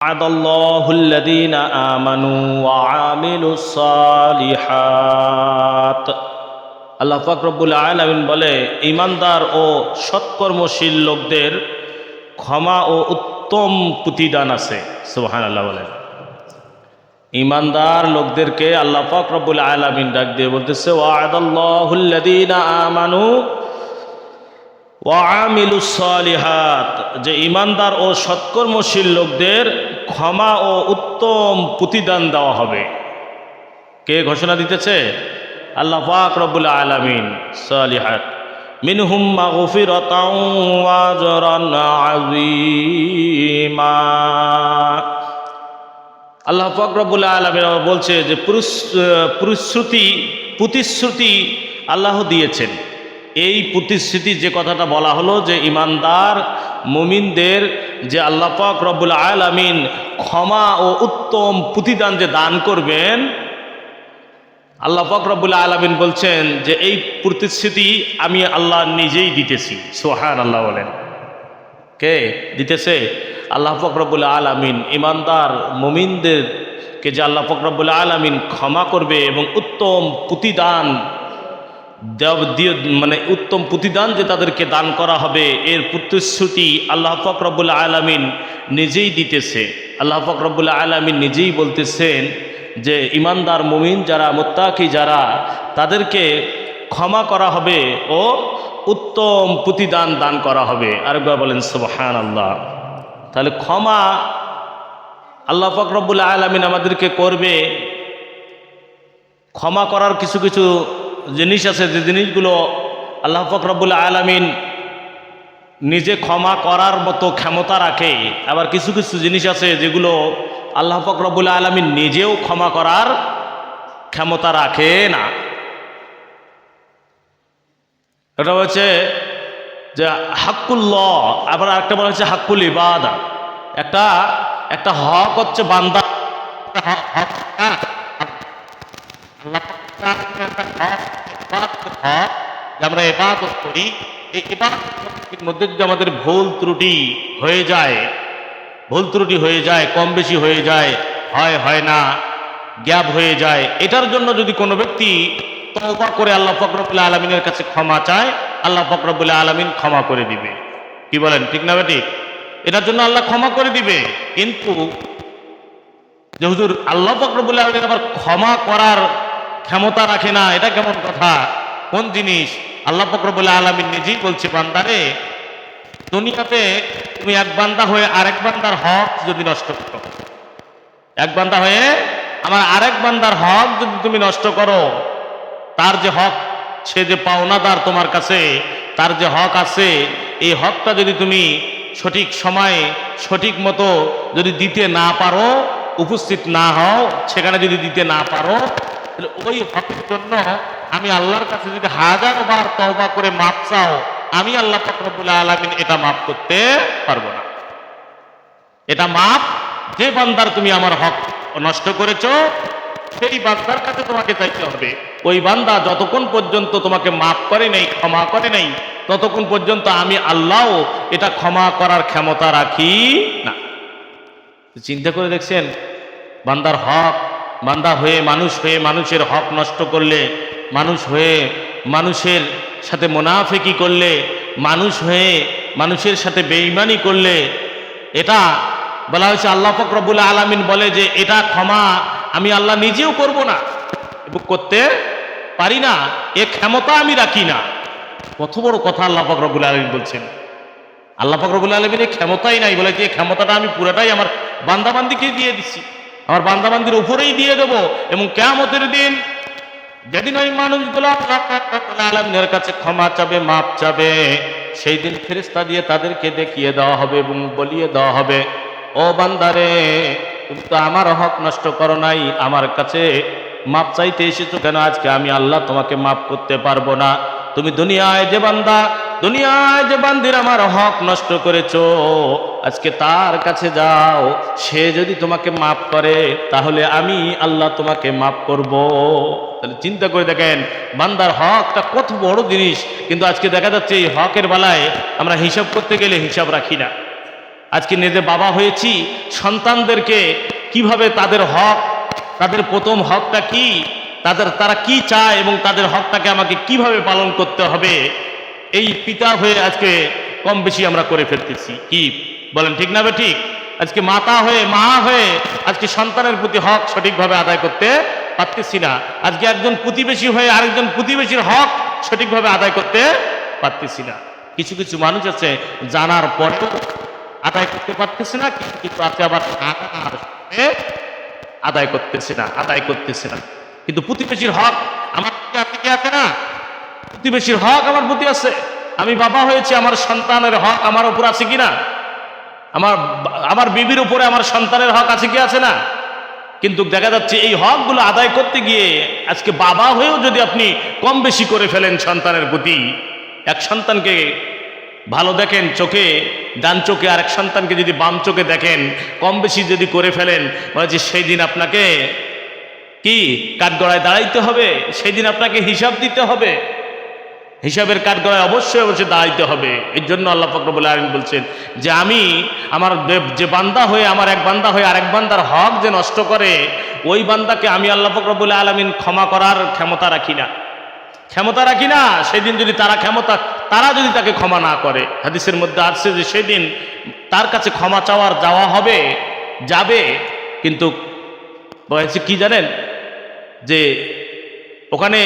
وعد الله الذين آمنوا وعملوا الصالحات। আল্লাহ পাক রব্বুল আলামিন বলে, ঈমানদার ও সৎকর্মশীল লোকদের ক্ষমা ও উত্তম প্রতিদান আছে। সুবহানাল্লাহ বলেন। ঈমানদার লোকদেরকে আল্লাহ পাক রব্বুল আলামিন ডাক দিয়ে বলতেছে, ওয়া'দাল্লাহুল লাযীনা আমানু ওয়া আমিলুস সালিহাত, যে ঈমানদার ও সৎকর্মশীল লোকদের ক্ষমা ও উত্তম প্রতিদান দেওয়া হবে। কে ঘোষণা দিতেছে? আল্লাহ পাক রব্বুল আলামিন। সালিহাত মিনহুম মাগফিরাতাও ওয়া আজরান আযীমা। আল্লাহ পাক রব্বুল আলামিন বলছে যে প্রতিশ্রুতি আল্লাহ দিয়েছেন। এই প্রতিশ্রুতি যে কথাটা বলা হলো যে ঈমানদার মুমিনদের যে আল্লাহ পাক রব্বুল আলামিন ক্ষমা ও উত্তম প্রতিদান যে দান করবেন, আল্লাহ পাক রব্বুল আলামিন বলছেন যে এই প্রতিশ্রুতি আমি আল্লাহ নিজেই দিতেছি। সুবহানাল্লাহ বলেন। কে দিতেছে? আল্লাহ পাক রব্বুল আলামিন ঈমানদার মুমিনদেরকে যে আল্লাহ পাক রব্বুল আলামিন ক্ষমা করবে এবং উত্তম প্রতিদান মানে উত্তম প্রতিদান যে তাদেরকে দান করা হবে, এর প্রতিশ্রুতি আল্লাহ পাক রব্বুল আলামিন নিজেই দিতেছে। আল্লাহ পাক রব্বুল আলামিন নিজেই বলতেছেন যে ঈমানদার মুমিন যারা, মুত্তাকি যারা, তাদেরকে ক্ষমা করা হবে ও উত্তম প্রতিদান দান করা হবে। আরেকবার বলেন সুবহানাল্লাহ। তাহলে ক্ষমা আল্লাহ পাক রব্বুল আলামিন আমাদেরকে করবে। ক্ষমা করার কিছু কিছু জিনিস আছে, যে জিনিসগুলো আল্লাহ পাক রব্বুল আলামিন নিজে ক্ষমা করার মতো ক্ষমতা রাখে। আবার কিছু কিছু জিনিস আছে যেগুলো আল্লাহ পাক রব্বুল আলামিন নিজেও ক্ষমা করার ক্ষমতা রাখে না। এটা হচ্ছে যে হাক্কুল্লাহ, আবার একটা বলা হচ্ছে হাক্কুল ইবাদা। একটা হক হচ্ছে বান্দা, আমরা ইবাদত করি। এই ইবাদতের মধ্যে যদি আমাদের ভুল ত্রুটি হয়ে যায়, কম বেশি হয়ে যায়, হয় না, গ্যাপ হয়ে যায়, এটার জন্য যদি কোনো ব্যক্তি তওবা করে আল্লাহ পাক রব্বুল আলামিনের কাছে ক্ষমা চায়, আল্লাহ পাক রব্বুল আলামিন ক্ষমা করে দিবে। কি বলেন? ঠিক না বেঠিক? এটার জন্য আল্লাহ ক্ষমা করে দিবে। কিন্তু যে হুজুর আল্লাহ পাক রব্বুল আলামিন আবার ক্ষমা করার ক্ষমতা রাখে না, এটা কেমন কথা? কোন জিনিস? আল্লাহ পাক রব্বুল আলামিন নিজেই বলছে, বান্দারে, দুনিয়াতে তুমি এক বান্দা হয়ে আরেক বান্দার হক যদি নষ্ট করো, এক বান্দা হয়ে আমার আরেক বান্দার হক যদি তুমি নষ্ট করো, তার যে হক, সে যে পাওনাদার তোমার কাছে, তার যে হক আছে, এই হকটা যদি তুমি সঠিক সময়ে সঠিক মতো যদি দিতে না পারো, উপস্থিত না হও, সেখানে যদি দিতে না পারো, তাহলে ওই হকের জন্য আমি আল্লাহর কাছে যদি 1000 বার তওবা করে মাপ চাও, আমি আল্লাহ পাক রব্বুল আলামিন এটা মাফ করতে পারবো না। এটা মাপ যে বান্দার তুমি আমার হক নষ্ট করেছো, সেই বান্দার কাছে তোমাকে চাইতে হবে। ওই বান্দা যতক্ষণ পর্যন্ত তোমাকে মাফ করে নাই, ক্ষমা করে নাই, ততক্ষণ পর্যন্ত আমি আল্লাহও এটা ক্ষমা করার ক্ষমতা রাখি না। চিন্তা করে দেখছেন, বান্দার হক, বান্দা হয়ে মানুষের হক নষ্ট করলে, মানুষ হয়ে মানুষের সাথে মুনাফিকি করলে, মানুষ হয়ে মানুষের সাথে বেঈমানি করলে, এটা বলা হয়েছে আল্লাহ পাক রব্বুল আলামিন বলে যে এটা ক্ষমা আমি আল্লাহ নিজেও করব না, করতে পারি না, এ ক্ষমতা আমি রাখি না। কত বড় কথা আল্লাহ পাক রব্বুল আলামিন বলছেন। আল্লাহ পাক রব্বুল আলামিনের ক্ষমতাই নাই, বলে যে ক্ষমতাটা আমি পুরোটাই আমার বান্দাবান্দিকে দিয়ে দিচ্ছি, আমার বান্দাবান্দির উপরেই দিয়ে দেব। এবং কিয়ামতের দিন যেদিন ওই মানুষগুলো আল্লাহর কাছে ক্ষমা চাবে, মাপ চাবে, সেই দিন ফেরেশতা দিয়ে তাদেরকে দেখিয়ে দেওয়া হবে এবং বলিয়ে দেওয়া হবে, ও বান্দারে, তুমি তো আমার হক নষ্ট করো নাই, আমার কাছে মাপ চাইতে এসেছো কেন? আজকে আমি আল্লাহ তোমাকে মাপ করতে পারবো না। তুমি দুনিয়ায় যে বান্দির আমার হক নষ্ট করেছো, আজকে তার কাছে যাও, সে যদি তোমাকে মাফ করে, তাহলে আমি আল্লাহ তোমাকে মাফ করব। তাহলে চিন্তা করে দেখেন, বান্দার হকটা কত বড় জিনিস। কিন্তু আজকে দেখা যাচ্ছে এই হকের বেলায় আমরা হিসাব করতে গেলে হিসাব রাখি না। আজকে নিজে বাবা হয়েছি, সন্তানদেরকে কিভাবে তাদের হক, তাদের প্রথম হকটা কি, তারা কি চায় এবং তাদের হকটাকে আমাকে কিভাবে পালন করতে হবে, এই পিতা হয়ে আজকে কম বেশি আমরা করে ফেলতেছি। কি বলেন, ঠিক না? ঠিক। আজকে মাতা হয়ে, মা হয়ে আজকে সন্তানের প্রতি হক সঠিকভাবে আদায় করতে পারতেছি না। আজকে একজন প্রতিবেশী হয়ে আরেকজন প্রতিবেশীর হক সঠিকভাবে আদায় করতে পারতেছি না। কিছু কিছু মানুষ আছে জানার পরেও আদায় করতে পারতেছে না, কিন্তু আছে আবার আদায় করতেছে না। কিন্তু প্রতিবেশীর হক আমার প্রতি আছে না? প্রতিবেশীর হক আমার প্রতি আছে। আমি বাবা হয়েছি, আমার সন্তানের হক আমার উপর আছে কিনা? আমার বিবির উপরে আমার সন্তানের হক আছে কি আছে না? কিন্তু দেখা যাচ্ছে এই হকগুলো আদায় করতে গিয়ে আজকে বাবা হয়েও যদি আপনি কম বেশি করে ফেলেন সন্তানের প্রতি, এক সন্তানকে ভালো দেখেন চোখে, ডান চোখে, আর এক সন্তানকে যদি বাম চোখে দেখেন, কম বেশি যদি করে ফেলেন, বলে যে সেই দিন আপনাকে কি কাঠগড়ায় দাঁড়াইতে হবে, সেই দিন আপনাকে হিসাব দিতে হবে। হিসাবের কাঠগড়ায় অবশ্যই দাঁড়াইতে হবে। এর জন্য আল্লাহ পাক রব্বুল আলামিন বলছেন যে আমি আমার যে বান্দা হয়ে, আমার এক বান্দা হয়ে আরেক বান্দার হক যে নষ্ট করে, ওই বান্দাকে আমি আল্লাহ পাক রব্বুল আলামিন ক্ষমা করার ক্ষমতা রাখি না। সেদিন যদি তারা যদি তাকে ক্ষমা না করে, হাদিসের মধ্যে আসছে যে সেদিন তার কাছে ক্ষমা যাওয়া হবে, যাবে, কিন্তু বলছে কি জানেন, যে ওখানে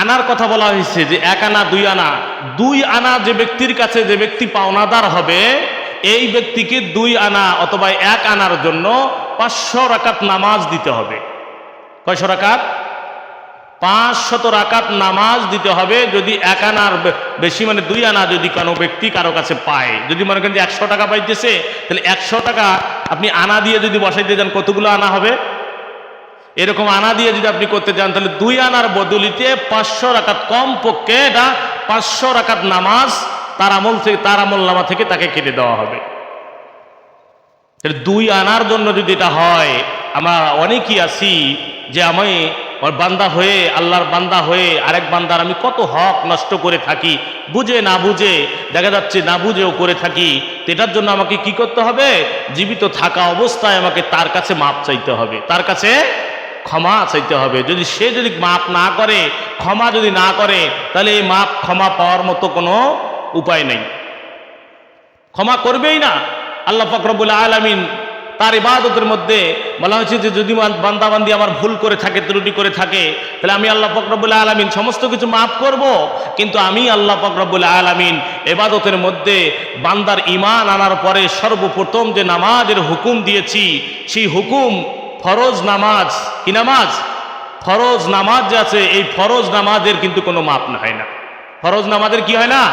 আনার কথা বলা হয়েছে যে 1 আনা 2 আনা, 2 আনা যে ব্যক্তির কাছে, যে ব্যক্তি পাওনাদার হবে, এই ব্যক্তিকে 2 আনা অথবা 1 আনার জন্য 500 রাকাত নামাজ দিতে হবে। কয়শো রাকাত? 500 রাকাত নামাজ দিতে হবে। যদি 1 আনার বেশি, মানে 2 আনা যদি কোনো ব্যক্তি কারো কাছে পায়, যদি মনে করেন যে 100 টাকা পাইতেছে, তাহলে 100 টাকা আপনি আনা দিয়ে যদি বসাইতে যান, কতগুলো আনা হবে? এরকম আনা দিয়ে যদি আপনি করতে যান, তাহলে 2 আনার বদলিতে 500 রাকাত, কম পক্ষে এটা 500 রাকাত নামাজ তার আমল নামা থেকে তাকে কেটে দেওয়া হবে। 2 আনার জন্য যদি এটা হয়, আমরা অনেকেই আছি যে আমি বান্দা হয়ে, আল্লাহর বান্দা হয়ে আরেক বান্দার আমি কত হক নষ্ট করে থাকি, বুঝে না বুঝে, দেখা যাচ্ছে না বুঝেও করে থাকি। এটার জন্য আমাকে কি করতে হবে? জীবিত থাকা অবস্থায় আমাকে তার কাছে মাপ চাইতে হবে, তার কাছে ক্ষমা চাইতে হবে। সে যদি মাপ না করে, ক্ষমা যদি না করে, তাহলে এই ক্ষমা পাওয়ার মতো কোনো উপায় নেই, ক্ষমা করবেই না। আল্লাহ পাক রব্বুল আলামিন তার ইবাদতের মধ্যে বলা হয়েছে যে যদি বান্দাবান্দি আমার ভুল করে থাকে, ত্রুটি করে থাকে, তাহলে আমি আল্লাহ পাক রব্বুল আলামিন সমস্ত কিছু মাফ করব। কিন্তু আমি আল্লাহ পাক রব্বুল আলামিন ইবাদতের মধ্যে বান্দার ঈমান আনার পরে সর্বপ্রথম যে নামাজের হুকুম দিয়েছি, সেই হুকুম ফরজ নামাজ। কি নামাজ? ফরজ নামাজ যে আছে, এই ফরজ নামাজের কিন্তু কোনো মাপ হয় না। ফরজ নামাজের কি হয় না?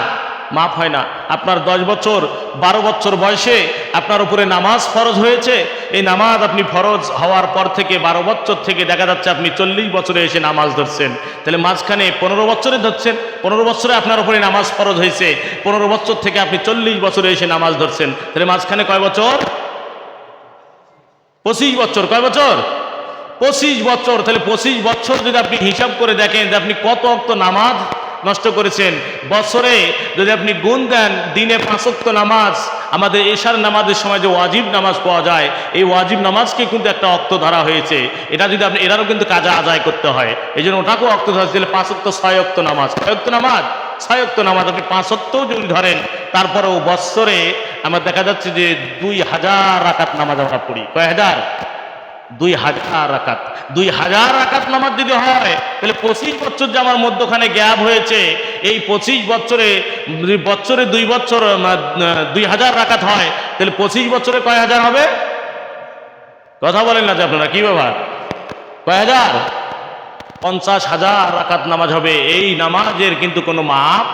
মাপ হয় না। আপনার 10 বছর 12 বছর বয়সে আপনার উপরে নামাজ ফরজ হয়েছে, এই নামাজ আপনি ফরজ হওয়ার পর থেকে 12 বছর থেকে দেখা যাচ্ছে আপনি 40 বছরে এসে নামাজ ধরছেন, তাহলে মাঝখানে 15 বছরে ধরছেন, 15 বছরে আপনার উপরে নামাজ ফরজ হয়েছে, 15 বছর থেকে আপনি 40 বছরে এসে নামাজ ধরছেন, তাহলে মাঝখানে কয় বছর? 25 বছর। কয় বছর? 25 বছর। তাহলে 25 বছর যদি আপনি হিসাব করে দেখেন যে আপনি কত ওয়াক্ত নামাজ নষ্ট করেছেন। বছরে যদি আপনি গুণ দেন, দিনে 5 ওয়াক্ত নামাজ, আমাদের এশার নামাজের সময় যে ওয়াজিব নামাজ পাওয়া যায়, এই ওয়াজিব নামাজকে কিন্তু একটা ওয়াক্ত ধরা হয়েছে। এটা যদি আপনি, এরারও কিন্তু কাজা আদায় করতে হয়, এই জন্য ওটাকেও ওয়াক্ত ধরা হয়েছে। 5 ওয়াক্ত 6 ওয়াক্ত নামাজ, 6 ওয়াক্ত নামাজ, 6 ওয়াক্ত নামাজ আপনি 5 ওয়াক্তও যদি ধরেন, তারপরেও বছরে আমার দেখা যাচ্ছে যে 2000 রাকাত নামাজ আমরা পড়ি। কয় হাজার? 2000 রাকাত। 2000 রাকাত নামাজ যদি হয়, তাহলে 25 বছর যে আমার মধ্যখানে গ্যাপ হয়েছে, এই 25 বছরে 2 বছর 2000 রাকাত হয়, তাহলে 25 বছরে কয় হাজার হবে? কথা বলেন না যে আপনারা, কি ব্যাপার? কয় হাজার? 50,000 রাকাত নামাজ হবে। এই নামাজের কিন্তু কোনো মাপ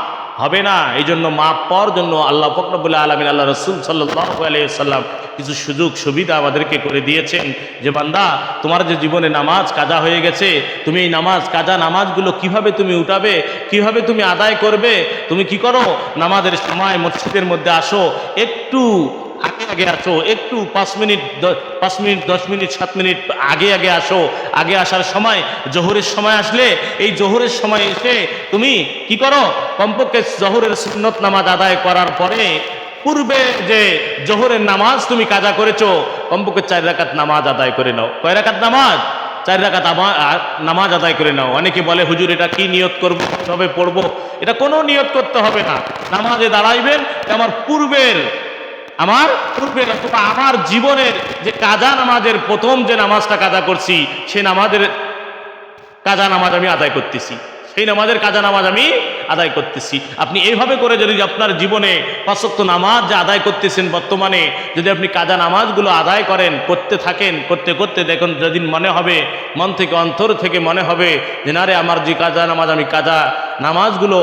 হবে না। এই জন্য মাপ পাওয়ার জন্য আল্লাহ পাক রব্বুল আলামিন, আল্লাহ রাসূল সাল্লাল্লাহু আলাইহি ওয়াসাল্লাম কিছু সুযোগ সুবিধা আমাদেরকে করে দিয়েছেন যে বান্দা, তোমার যে জীবনে নামাজ কাজা হয়ে গেছে, তুমি এই কাজা নামাজগুলো কিভাবে তুমি উঠাবে, কিভাবে তুমি আদায় করবে। তুমি কি করো? নামাজের সময় মসজিদের মধ্যে আসো, একটু আগে আসো, একটু 5 মিনিট 10 মিনিট 7 মিনিট আগে আসো। আগে আসার সময়, জোহরের সময় আসলে, এই জোহরের সময় এসে তুমি কি করো? কমপক্ষে জোহরের সুন্নত নামাজ আদায় করার পরে পূর্বে যে জোহরের নামাজ তুমি কাজা করেছো, কমপক্ষে 4 রাকাত নামাজ আদায় করে নাও। কয় রাকাত নামাজ? 4 রাকাত নামাজ আদায় করে নাও। অনেকে বলে হুজুর এটা কি নিয়ত করবো, কিভাবে পড়বো? এটা কোনো নিয়ত করতে হবে না। নামাজে দাঁড়াইবেন, আমার পূর্বের অথবা আমার জীবনের যে কাজা নামাজের প্রথম যে নামাজটা কাজা করছি, সেই নামাজের কাজা নামাজ আমি আদায় করতেছি, সেই নামাজের কাজা নামাজ আমি আদায় করতেছি। আপনি এইভাবে করে যদি আপনার জীবনে 5 ওয়াক্ত নামাজ যে আদায় করতেছেন বর্তমানে, যদি আপনি কাজা নামাজগুলো আদায় করেন, করতে থাকেন, করতে করতে দেখুন যেদিন মনে হবে, মন থেকে অন্তর থেকে মনে হবে যে না রে, আমার যে কাজা নামাজ, আমি কাজা নামাজগুলো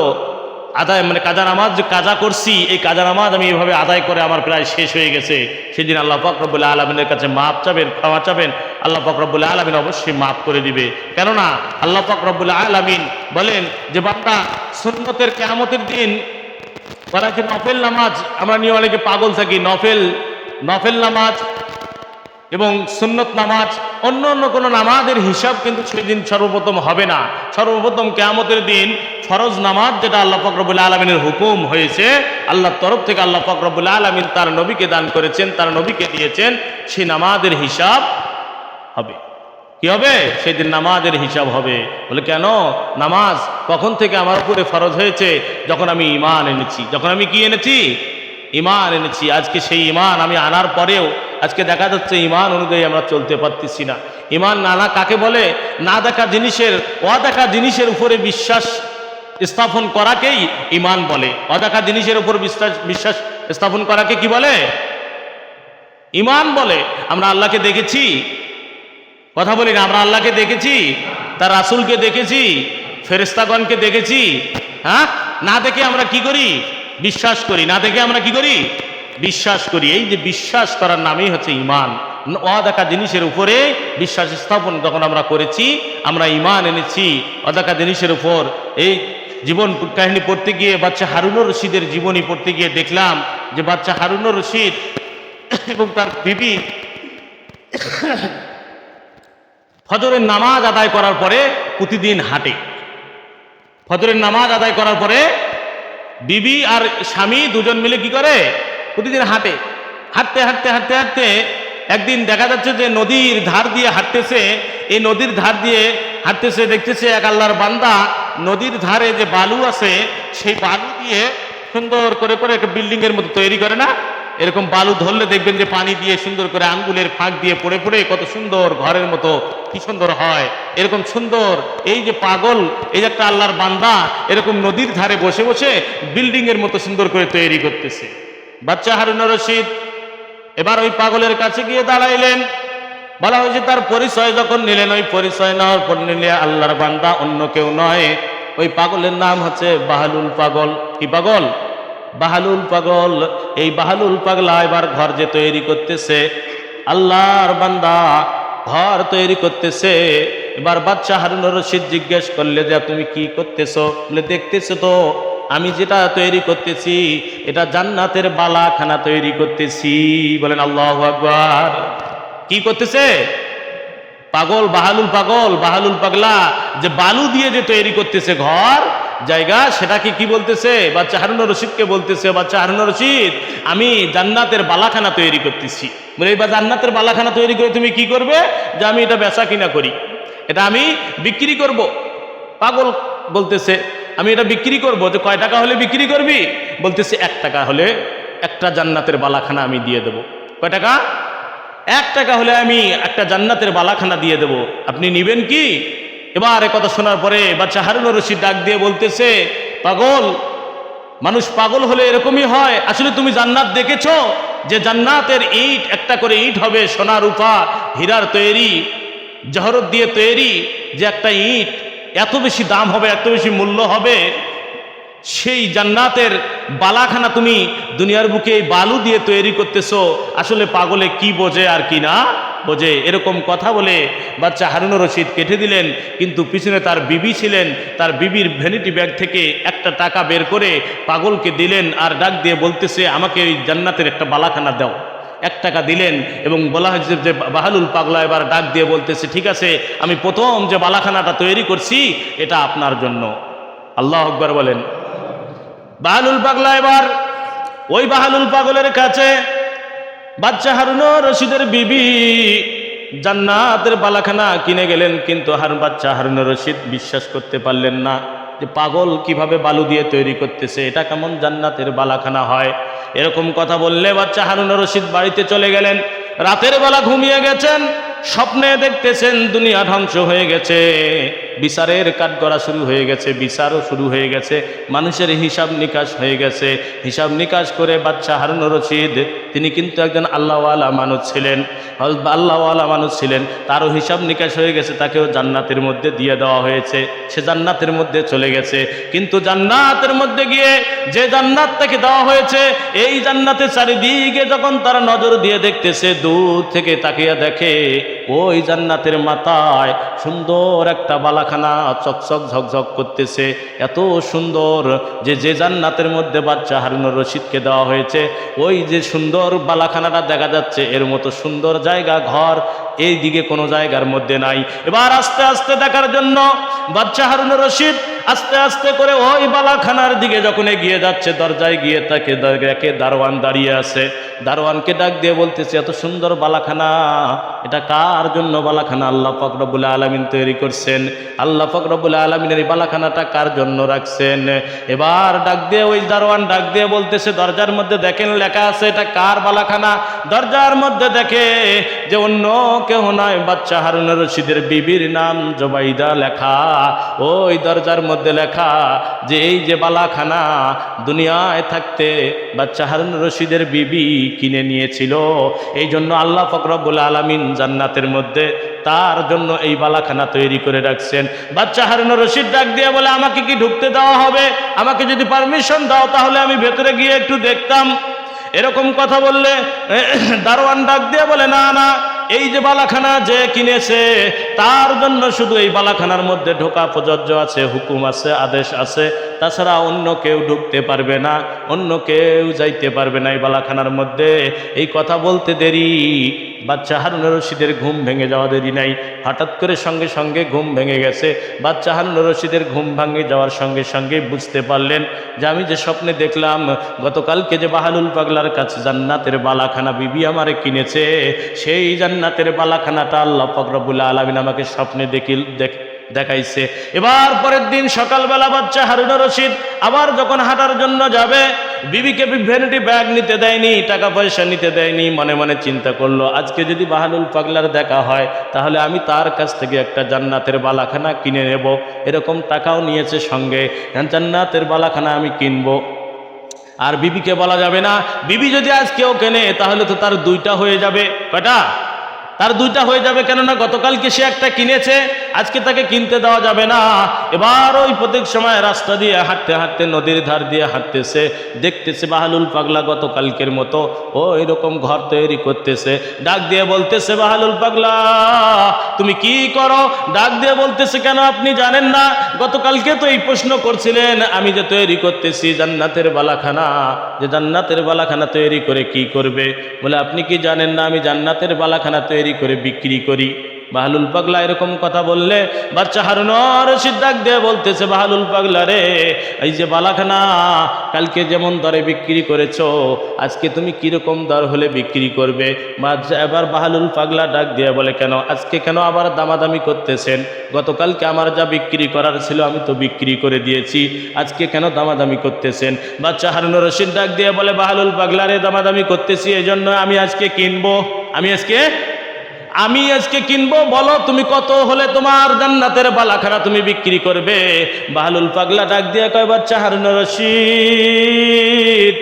আদায় কাজা নামাজ যে কাজা করছি, এই কাজা নামাজ আমি এভাবে আদায় করে আমার প্রায় শেষ হয়ে গেছে, সেদিন আল্লাহ পাক রব্বুল আলামিনের কাছে মাপ চাবেন, ক্ষমা চাবেন, আল্লাহ পাক রব্বুল আলামিন অবশ্যই মাফ করে দিবে। কেননা আল্লাহ পাক রব্বুল আলামিন বলেন যে বান্দা সুন্নতের কিয়ামতের দিন বলা যে নফল নামাজ, আমরা নিয়ে অনেকে পাগল থাকি, নফল নামাজ এবং সুন্নত নামাজ, অন্য অন্য কোনো নামাজের হিসাব কিন্তু সেদিন সর্বপ্রথম হবে না। সর্বপ্রথম কিয়ামতের দিন ফরজ নামাজ, যেটা আল্লাহ পাক রব্বুল আলামিনের হুকুম হয়েছে, আল্লাহর তরফ থেকে আল্লাহ পাক রব্বুল আলামিন তার নবীকে দান করেছেন, তার নবীকে দিয়েছেন, সেই নামাজের হিসাব হবে। কি হবে? সেদিন নামাজের হিসাব হবে। বলে কেন? নামাজ কখন থেকে আমার উপরে ফরজ হয়েছে? যখন আমি ঈমান এনেছি। যখন আমি কি এনেছি? ঈমান এনেছি। আজকে সেই ঈমান আমি আনার পরেও আজকে দেখা যাচ্ছে ঈমান অনুযায়ী আমরা চলতে পারতেছি না। ঈমান না কাকে বলে? না দেখা জিনিসের, অদেখা জিনিসের উপরে বিশ্বাস স্থাপন করাকেই ঈমান বলে। অদেখা জিনিসের উপর বিশ্বাস স্থাপন করাকে কি বলে? ঈমান বলে। আমরা আল্লাহকে দেখেছি? কথা বলি না, আমরা আল্লাহকে দেখেছি, তার রাসূলকে দেখেছি, ফেরেশতাগণকে দেখেছি? হ্যাঁ, না দেখে আমরা কি করি? বিশ্বাস করি। না দেখে আমরা কি করি? বিশ্বাস করি। এই যে বিশ্বাস করার নামই হচ্ছে ঈমান। অদেখা জিনিসের উপরে বিশ্বাস স্থাপন যখন আমরা করেছি, আমরা ঈমান এনেছি। অদেখা জিনিসের উপর এই জীবন কাহিনী পড়তে গিয়ে, বাচ্চা হারুনুর রশিদের জীবনী পড়তে গিয়ে দেখলাম যে বাচ্চা হারুনুর রশিদ এবং তার বিবি ফজরের নামাজ আদায় করার পরে প্রতিদিন হাঁটে। ফজরের নামাজ আদায় করার পরে বিবি আর স্বামী দুজন মিলে কি করে? প্রতিদিন হাঁটে। হাঁটতে হাঁটতে হাঁটতে হাঁটতে একদিন দেখা যাচ্ছে যে নদীর ধার দিয়ে হাঁটতেছে। এই নদীর ধার দিয়ে হাঁটতেছে, দেখতেছে এক আল্লাহর বান্দা নদীর ধারে যে বালু আছে, সেই বালু দিয়ে সুন্দর করে করে একটা বিল্ডিংয়ের মতো তৈরি করে না? এরকম বালু ধরলে দেখবেন যে পানি দিয়ে সুন্দর করে আঙ্গুলের ফাঁক দিয়ে পড়ে পড়ে কত সুন্দর ঘরের মতো কি সুন্দর হয়। এরকম সুন্দর এই যে পাগল, এই যে একটা আল্লাহর বান্দা এরকম নদীর ধারে বসে বসে বিল্ডিংয়ের মতো সুন্দর করে তৈরি করতেছে। বাচ্চা হারুনুর রশিদ এবার ওই পাগলের কাছে গিয়ে দাঁড়াইলেন। বলা হয়েছে তার পরিচয় যখন নিলেন, ওই পরিচয় নেওয়ার পর নিলে আল্লাহর বান্দা অন্য কেউ নয়, ওই পাগলের নাম হচ্ছে বাহালুল পাগল। কি পাগল? বাহালুল পাগল। এই বাহালুল পাগলা এবার ঘর যে তৈরি করতেছে, আল্লাহর বান্দা ঘর তৈরি করতেছে। এবার বাচ্চা হারুনুর রশিদ জিজ্ঞেস করলে যে তুমি কি করতেছো? বলে দেখতেছো তো আমি যেটা তৈরি করতেছি, এটা জান্নাতের বালাখানা তৈরি করতেছি। বলেন আল্লাহু আকবার। কি করতেছে? পাগল, বাহালুল পাগল, বাহালুল পাগলা যে বালু দিয়ে যে তৈরি করতেছে ঘর জায়গা, সেটাকে কি বলতেছে? বাচ্চা হারুনুর রশিদকে বলতেছে, বাচ্চা হারুনুর রশিদ আমি জান্নাতের বালাখানা তৈরি করতেছি। বলে এবার জান্নাতের বালাখানা তৈরি করে তুমি কি করবে? যে আমি এটা বেচা কিনা করি, এটা আমি বিক্রি করব। পাগল বলতেছে আমি এটা বিক্রি করব। যে কয় টাকা হলে বিক্রি করবি? বলতেছে 1 টাকা হলে একটা জান্নাতের বালাখানা আমি দিয়ে দেব। কয় টাকা? 1 টাকা হলে আমি একটা জান্নাতের বালাখানা দিয়ে দেব, আপনি নিবেন কি? এবার কথা শোনার পরে বাচ্চা হারুনুর রশিদ ডাক দিয়ে বলতেছে, পাগল, মানুষ পাগল হলে এরকমই হয়। আসলে তুমি জান্নাত দেখেছো? যে জান্নাতের ইট, একটা করে ইট হবে সোনা রূপা হীরার তৈরি, জহরত দিয়ে তৈরি, যে একটা ইট এত বেশি দাম হবে, এত বেশি মূল্য হবে, সেই জান্নাতের বালাখানা তুমি দুনিয়ার বুকে বালু দিয়ে তৈরি করতেছো। আসলে পাগলে কি বোঝে আর কি না বোঝে। এরকম কথা বলে বাচ্চা হারুনুর রশিদ কেটে দিলেন। কিন্তু পিছনে তার বিবি ছিলেন, তার বিবির ভ্যানিটি ব্যাগ থেকে 1 টাকা বের করে পাগলকে দিলেন আর ডাক দিয়ে বলতেছে আমাকে ওই জান্নাতের একটা বালাখানা দাও। 1 টাকা দিলেন এবং বলা হয়েছে যে বাহালুল পাগলা এবার ডাক দিয়ে বলতেছে ঠিক আছে, আমি প্রথম যে বালাখানাটা তৈরি করছি এটা আপনার জন্য। আল্লাহু আকবার বলেন। বাহালুল পাগলা এবার ওই বাহালুল পাগলের কাছে বাচ্চা হারুন রশিদের বিবি জান্নাতের বালাখানা কিনে গেলেন, কিন্তু বাচ্চা হারুন রশিদ বিশ্বাস করতে পারলেন না যে পাগল কিভাবে বালু দিয়ে তৈরি করতেছে, এটা কেমন জান্নাতের বালাখানা হয়। এরকম কথা বললে বাচ্চা হারুন রশিদ বাড়িতে চলে গেলেন। রাতের বেলা ঘুমিয়ে গেছেন, স্বপ্নে দেখতেছেন দুনিয়া ধ্বংস হয়ে গেছে, বিচারের কাঠগড়া শুরু হয়ে গেছে, বিচারও শুরু হয়ে গেছে, মানুষের হিসাব নিকাশ হয়ে গেছে। হিসাব নিকাশ করে বাচ্চা হারুন রশিদ তিনি কিন্তু একজন আল্লাহওয়ালা মানুষ ছিলেন, আল্লাহওয়ালা মানুষ ছিলেন, তারও হিসাব নিকাশ হয়ে গেছে, তাকেও জান্নাতের মধ্যে দিয়ে দেওয়া হয়েছে, সে জান্নাতের মধ্যে চলে গেছে। কিন্তু জান্নাতের মধ্যে গিয়ে যে জান্নাত তাকে দেওয়া হয়েছে, এই জান্নাতের চারিদিকে যখন তারা নজর দিয়ে দেখতেছে, দূর থেকে তাকিয়ে দেখে ওই জান্নাতের মাথায় সুন্দর একটা বালাখানা চকচক ঝকঝক করতেছে, এত সুন্দর যে জান্নাতের মধ্যে বাচ্চা হারুন রশিদকে দেওয়া হয়েছে, ওই যে সুন্দর বালাখানাটা দেখা যাচ্ছে, এর মতো সুন্দর জায়গা ঘর এই দিকে কোনো জায়গার মধ্যে নাই। এবার আস্তে আস্তে দেখার জন্য বাচ্চা হারুন রশিদ আস্তে আস্তে করে ওই বালাখানার দিকে যখন এগিয়ে যাচ্ছে, দরজায় গিয়ে তাকে দেখে দারোয়ান দাঁড়িয়ে আছে। দারোয়ানকে ডাক দিয়ে বলতেছে, এত সুন্দর বালাখানা এটা কার জন্য বালাখানা? আল্লাহ পাক রব্বুল আলামিন তৈরি করছেন, আল্লাহ পাক রব্বুল আলামিনের এই বালাখানাটা কার জন্য রাখছেন? এবার ডাক দিয়ে ওই দারোয়ান ডাক দিয়ে বলতেছে, দরজার মধ্যে দেখেন লেখা আছে এটা কার বালাখানা? দরজার মধ্যে দেখে যে অন্য কেউ নয়, বাচ্চা হারুন রশিদের বিবির নাম জুবাইদা লেখা। ওই দরজার মধ্যে লেখা যে এই যে বালাখানা দুনিয়ায় থাকতে বাচ্চা হারুন রশিদের বিবি কিনে নিয়েছিল, এই জন্য আল্লাহ পাক রব্বুল আলামিন জান্নাতের মধ্যে তার জন্য এই বালাখানা তৈরি করে রাখছেন। বাচ্চা হারুন রশিদ ডাক দিয়ে বলে, আমাকে কি ঢুকতে দেওয়া হবে? আমাকে যদি পারমিশন দাও তাহলে আমি ভেতরে গিয়ে একটু দেখতাম। এরকম কথা বললে দারোয়ান ডাক দিয়ে বলে, না না, এই যে বালাখানা যে কিনেছে তার জন্য শুধু এই বালাখানার মধ্যে ঢোকা প্রযোজ্য আছে, হুকুম আছে, আদেশ আছে, তাছাড়া অন্য কেউ ঢুকতে পারবে না, অন্য কেউ যাইতে পারবে না এই বালাখানার মধ্যে। এই কথা বলতে দেরি বাচ্চা হারুন রশিদের ঘুম ভেঙে যাওয়া দেরি নাই, হঠাৎ করে সঙ্গে সঙ্গে ঘুম ভেঙে গেছে। বাচ্চা হারুন রশিদের ঘুম ভেঙে যাওয়ার সঙ্গে সঙ্গে বুঝতে পারলেন যে আমি যে স্বপ্নে দেখলাম গতকালকে যে বাহালুল পাগলার কাছে জান্নাতের বালাখানা বিবি আমারে কিনেছে, সেই জান্নাতের বালাখানাটা আল্লাহ পাক রব্বুল আলামিন আমাকে স্বপ্নে দেখাইছে। এবার পরের দিন সকালবেলা বাচ্চা হারুন রশিদ আবার যখন হাঁটার জন্য যাবে, বিবিকে ভ্যানিটি ব্যাগ নিতে দেয়নি, টাকা পয়সা নিতে দেয়নি, মনে মনে চিন্তা করলো আজকে যদি বাহালুল পাগলার দেখা হয় তাহলে আমি তার কাছ থেকে একটা জান্নাতের বালাখানা কিনে নেব। এরকম টাকাও নিয়েছে সঙ্গে, জান্নাতের বালাখানা আমি কিনবো। আর বিবিকে বলা যাবে না, বিবি যদি আজকেও কেনে তাহলে তো তার দুইটা হয়ে যাবে। কয়টা? তার দুইটা হয়ে যাবে, কেননা গতকালকে সে একটা কিনেছে, আজকে তাকে কিনতে দেওয়া যাবে না। এবার ওই প্রত্যেক সময় রাস্তা দিয়ে হাঁটতে হাঁটতে নদীর ধার দিয়ে হাঁটতেছে, দেখতেছে বাহালুল পাগলা গতকালকের মতো ওই রকম ঘর তৈরি করতেছে। ডাক দিয়ে বলতেছে, বাহালুল পাগলা তুমি কি করো? ডাক দিয়ে বলতেছে, কেন আপনি জানেন না? গতকালকে তো এই প্রশ্ন করছিলেন আমি যে তৈরি করতেছি জান্নাতের বালাখানা, যে জান্নাতের বালাখানা তৈরি করে কি করবে? বলে আপনি কি জানেন না আমি জান্নাতের বালাখানা তৈরি করে বিক্রি করি? বাহালুল পাগলা এরকম কথা বললে বাচ্চা হারুন রশিদ ডাক দিয়ে বলতেছে, বাহালুল পাগলা রে, এই যে বালাখানা কালকে যেমন দরে বিক্রি করেছো, আজকে তুমি কিরকম দর হলে বিক্রি করবে? এবার বাহালুল পাগলা ডাক দিয়ে বলে, কেন আজকে কেন আবার দামাদামি করতেছেন? গতকালকে আমার যা বিক্রি করার ছিল আমি তো বিক্রি করে দিয়েছি, আজকে কেন দামাদামি করতেছেন? বাচ্চা হারুন রশিদ ডাক দিয়ে বলে, বাহালুল পাগলা রে, দামাদামি করতেছি এই জন্য আমি আজকে কিনবো, আমি আজকে কিনবো। বলো তুমি কত হলে তোমার জান্নাতের বালাখানা তুমি বিক্রি করবে? বাহালুল পাগলা ডাক দিয়ে কয়, বাচ্চা হারুন রশিদ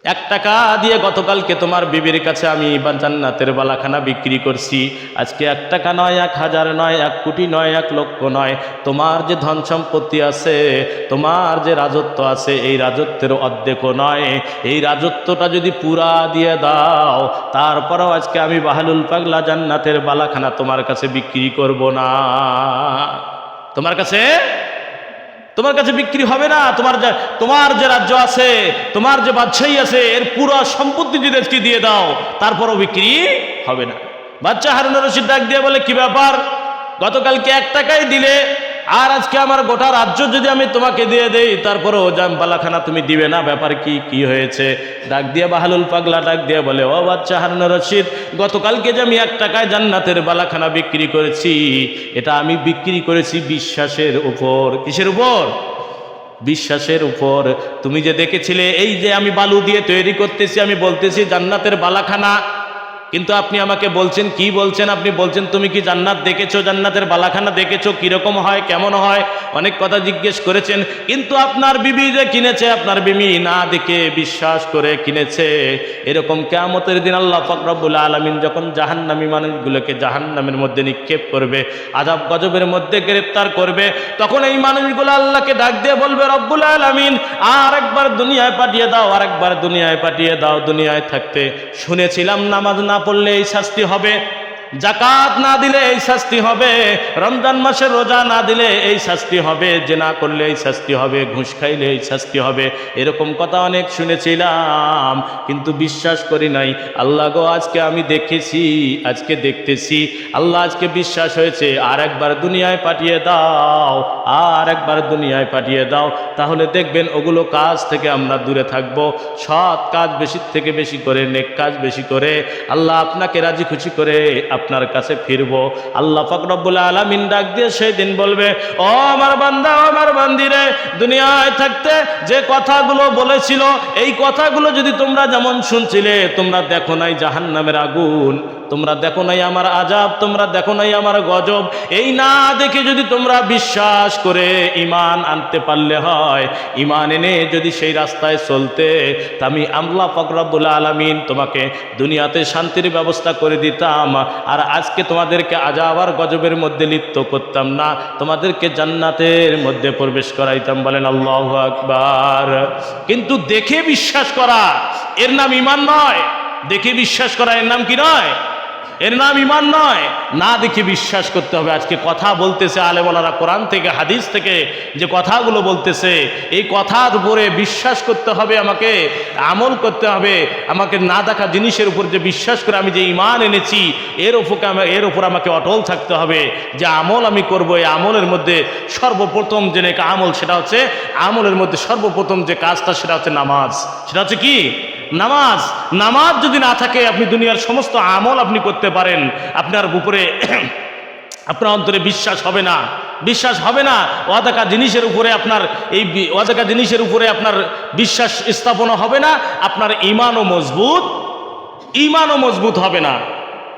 1 টাকা দিয়ে গতকালকে তোমার বিবির কাছে আমি জান্নাতের বালাখানা বিক্রি করছি। আজকে 1 টাকা নয়, 1000 নয়, 1 কোটি নয়, 1 লক্ষ নয়, তোমার যে ধন সম্পত্তি আছে, তোমার যে রাজত্ব আছে, এই রাজত্বের অর্ধেকও নয়, এই রাজত্বটা যদি পুরা দিয়ে দাও তারপরেও আজকে আমি বাহালুল পাগলা জান্নাতের বালাখানা তোমার কাছে বিক্রি করব না। তোমার কাছে বিক্রি হবে না। তোমার যে রাজ্য আছে, তোমার যে বাদশাহী আছে, এর পুরো সম্পত্তি যদি আজকে দিয়ে দাও তারপরও বিক্রি হবে না। বাচ্চা হারুন রশিদ ডাক দিয়ে বলে, কি ব্যাপার? গতকালকে 1 টাকাই দিলে, আর আজকে আমার গোটা রাজ্য যদি আমি তোমাকে দিয়ে দেই, তারপরেও বালাখানা তুমি দিবে না, ব্যাপার কি? কি হয়েছে? ডাক দিয়ে বাহালুল পাগলা ডাক দিয়ে বলে, ও বাচ্চা হারুন রশিদ, গতকালকে যে আমি 1 টাকায় জান্নাতের বালাখানা বিক্রি করেছি, এটা আমি বিক্রি করেছি বিশ্বাসের উপর। কিসের উপর? বিশ্বাসের উপর। তুমি যে দেখেছিলে এই যে আমি বালু দিয়ে তৈরি করতেছি, আমি বলতেছি জান্নাতের বালাখানা, কিন্তু আপনি আমাকে বলছেন, কি বলছেন? আপনি বলছেন তুমি কি জান্নাত দেখেছো, জান্নাতের বালাখানা দেখেছো, কিরকম হয়, কেমন হয়, অনেক কথা জিজ্ঞেস করেছেন। কিন্তু আপনার বিবি যে কিনেছে, আপনার বিবি না দেখে বিশ্বাস করে কিনেছে। এরকম কিয়ামতের দিন আল্লাহ পাক রব্বুল আলামিন যখন জাহান্নামী মানুষগুলোকে জাহান্নামের মধ্যে নিক্ষেপ করবে, আযাব গজবের মধ্যে গ্রেফতার করবে, তখন এই মানুষগুলো আল্লাহকে ডাক দিয়ে বলবে, রব্বুল আলামিন আর একবার দুনিয়ায় পাঠিয়ে দাও, আর একবার দুনিয়ায় পাঠিয়ে দাও। দুনিয়ায় থাকতে শুনেছিলাম নামাজ না পড়লে এই শাস্তি হবে, যাকাত না দিলে এই শাস্তি হবে, রমজান মাসের রোজা না দিলে এই শাস্তি হবে, জিনা করলে এই শাস্তি হবে, ঘুষ খাইলে এই শাস্তি হবে, এরকম কথা অনেক শুনেছিলাম, কিন্তু বিশ্বাস করি নাই। আল্লাহ গো, আজকে আমি দেখেছি, আজকে দেখতেছি, আল্লাহ আজকে বিশ্বাস হয়েছে, আর একবার দুনিয়ায় পাঠিয়ে দাও, আর একবার দুনিয়ায় পাঠিয়ে দাও। তাহলে দেখবেন ওগুলো কাজ থেকে আমরা দূরে থাকব, সৎ কাজ বেশি থেকে বেশি করে, নেক কাজ বেশি করে, আল্লাহ আপনাকে রাজি খুশি করে আপনার কাছে ফিরবো। আল্লাহ পাক রব্বুল আলামিন ডাক দিয়ে সেই দিন বলবে, ও আমার বান্দা, ও আমার বান্দিরে, দুনিয়ায় থাকতে যে কথাগুলো বলেছিল, এই কথাগুলো যদি তোমরা যেমন শুনছিলে, তোমরা দেখো নাই জাহান্নামের আগুন, তোমরা দেখো নাই আমার আযাব, তোমরা দেখো নাই আমার গজব, এই না দেখে যদি তোমরা বিশ্বাস করে ঈমান আনতে পারলে হয়, ঈমান এনে যদি সেই রাস্তায় চলতে, তা আমি আল্লাহ পাক রব্বুল আলামিন তোমাকে দুনিয়াতে শান্তির ব্যবস্থা করে দিতাম, আর আজকে তোমাদেরকে আযাব আর গজবের মধ্যে লিপ্ত করতাম না, তোমাদেরকে জান্নাতের মধ্যে প্রবেশ করাইতাম। বলেন আল্লাহু আকবার। কিন্তু দেখে বিশ্বাস করা এর নাম ঈমান নয়। দেখে বিশ্বাস করা এর নাম কি নয়? এর নাম ঈমান নয়। না দেখে বিশ্বাস করতে হবে। আজকে কথা বলতেছে আলেমওয়ালারা, কোরআন থেকে হাদিস থেকে যে কথাগুলো বলতেছে, এই কথার উপরে বিশ্বাস করতে হবে, আমাকে আমল করতে হবে। আমাকে না দেখা জিনিসের উপর যে বিশ্বাস করে আমি যে ঈমান এনেছি, এর উপর আমাকে অটল থাকতে হবে। যে আমল আমি করব, এই আমলের মধ্যে সর্বপ্রথম যে নেক আমল, সেটা হচ্ছে আমলের মধ্যে সর্বপ্রথম যে কাজটা, সেটা হচ্ছে নামাজ। সেটা হচ্ছে কি? নামাজ। নামাজ যদি না থাকে, আপনি দুনিয়ার সমস্ত আমল আপনি করতে পারেন, আপনার উপরে আপনার অন্তরে বিশ্বাস হবে না, বিশ্বাস হবে না। অদেখা জিনিসের উপরে আপনার এই অদেখা জিনিসের উপরে আপনার বিশ্বাস স্থাপনা হবে না, আপনার ঈমানও মজবুত হবে না।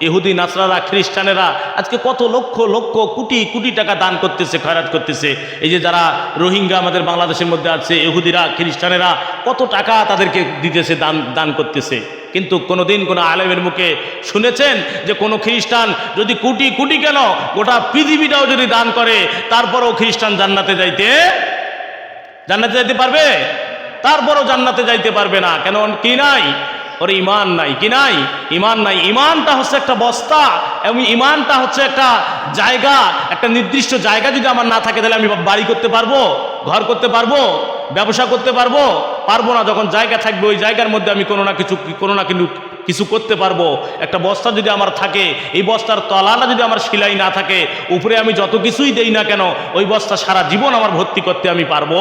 ইহুদি, নাসরারা, খ্রিস্টানেরা আজকে কত লক্ষ লক্ষ কোটি কোটি টাকা দান করতেছে, খয়রাত করতেছে। এই যে যারা রোহিঙ্গা আমাদের বাংলাদেশের মধ্যে আছে, ইহুদিরা, খ্রিস্টানেরা কত টাকা তাদেরকে দিতেছে, দান করতেছে। কিন্তু কোনোদিন কোনো আলেমের মুখে শুনেছেন যে কোনো খ্রিস্টান যদি কোটি কোটি কেন গোটা পৃথিবীটাও যদি দান করে, তারপরেও খ্রিস্টান জান্নাতে যাইতে পারবে? তারপরও জান্নাতে যাইতে পারবে না। কেন? কি নাই? ওর ঈমান নাই। কি নাই? ঈমান নাই। ঈমানটা হচ্ছে একটা বস্তা, এবং ঈমানটা হচ্ছে একটা জায়গা, একটা নির্দিষ্ট জায়গা যদি আমার না থাকে, তাহলে আমি বাড়ি করতে পারবো, ঘর করতে পারবো, ব্যবসা করতে পারবো? পারবো না। যখন জায়গা থাকবে, ওই জায়গার মধ্যে আমি কোনো না কিছু করতে পারবো। একটা বস্তা যদি আমার থাকে, এই বস্তার তলাটা যদি আমার সেলাই না থাকে, উপরে আমি যত কিছুই দেই না কেন, ওই বস্তা সারা জীবন আমার ভর্তি করতে আমি পারবো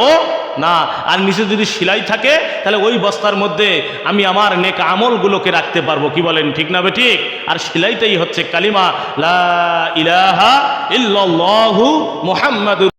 না। আর নিচে যদি সেলাই থাকে, তাহলে ওই বস্তার মধ্যে আমি আমার নেক আমলগুলোকে রাখতে পারবো। কি বলেন, ঠিক না বেঠিক? আর সেলাইটাই হচ্ছে কালিমা লা ইলাহা ইল্লাল্লাহু মুহাম্মাদুর